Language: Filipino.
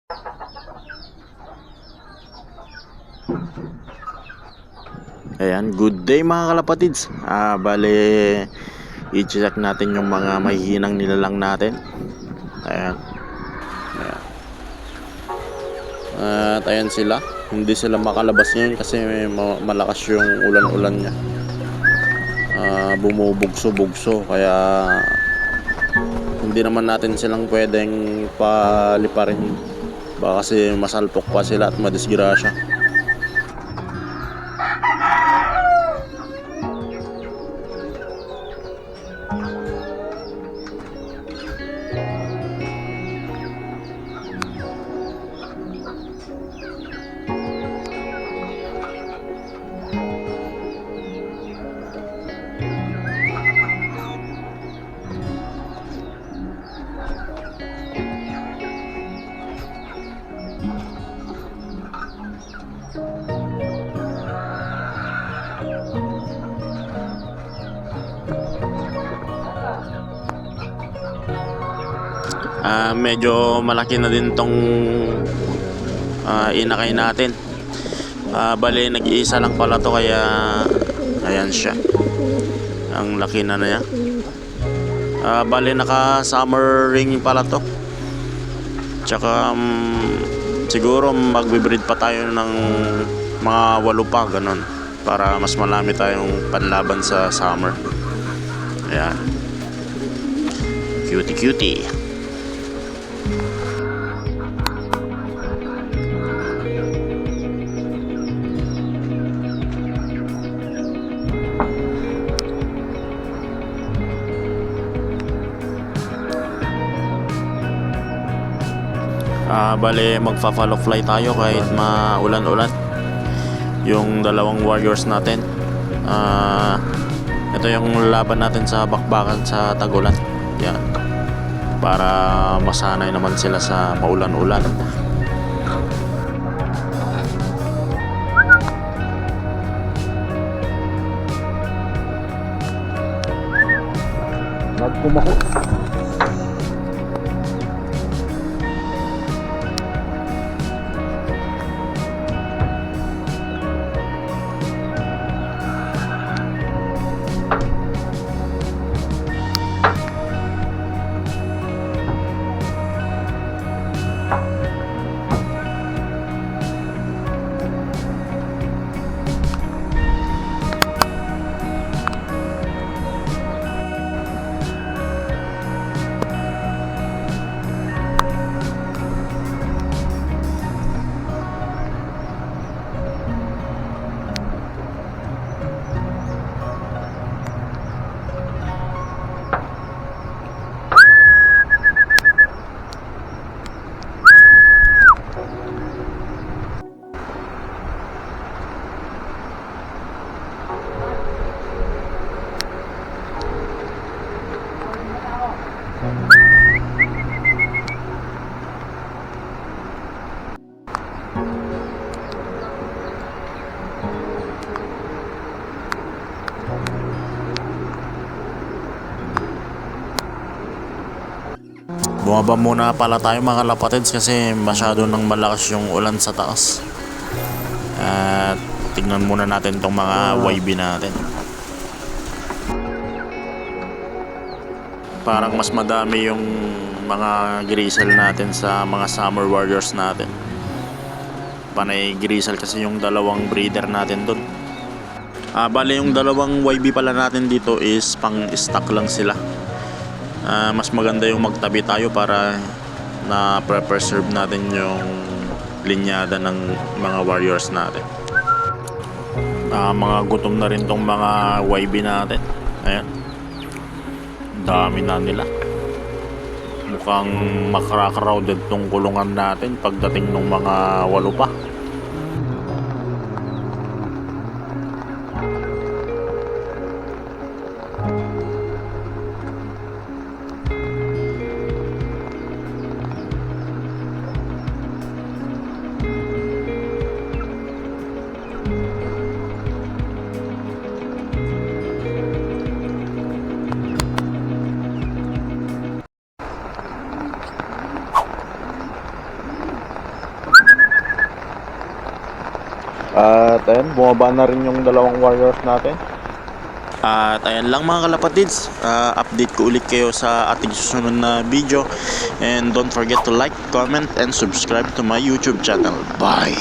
Ayan, good day mga kalapatids. Bale, i-check natin yung mga mahihinang nilalang natin. Ayan. Ayan. At ayan sila. Hindi sila makalabas ngayon kasi malakas yung ulan-ulan niya. Bumubugso-bugso. Kaya hindi naman natin silang pwedeng paliparin. Baka kasi masalpok pa sila at madisgrasya. Medyo malaki na din tong inakay natin. Bali nag-iisa lang pala to, kaya ayan siya, ang laki na niya. Bali naka summer ring pala to. Tsaka siguro magbe-breed pa tayo ng mga 8 pa, ganun, para mas malami tayong panlaban sa summer. Ayan, cutie cutie. Bale magfa-follow fly tayo kahit maulan-ulan. Yung dalawang warriors natin, ito yung laban natin sa bakbakan sa tag-ulan. Yan, para masanay naman sila sa maulan-ulan. Nagkumako. Bumaba muna pala tayo mga kalapatids kasi masyado nang malakas yung ulan sa taas. At tignan muna natin tong mga YB natin. Parang mas madami yung mga grizzle natin sa mga summer warriors natin. Panay grizzle kasi yung dalawang breeder natin dun. Bale yung dalawang YB pala natin dito is pang stock lang sila. Mas maganda yung magtabi tayo para na preserve natin yung linyada ng mga warriors natin. Mga gutom na rin tong mga YB natin. Ayan, dami na nila. Mukhang makaka-crowded tong kulungan natin pagdating ng mga 8 pa. At ayan, bumaba na rin yung dalawang warriors natin. At ayan lang mga kalapatids, update ko ulit kayo sa ating susunod na video. And don't forget to like, comment, and subscribe to my YouTube channel. Bye!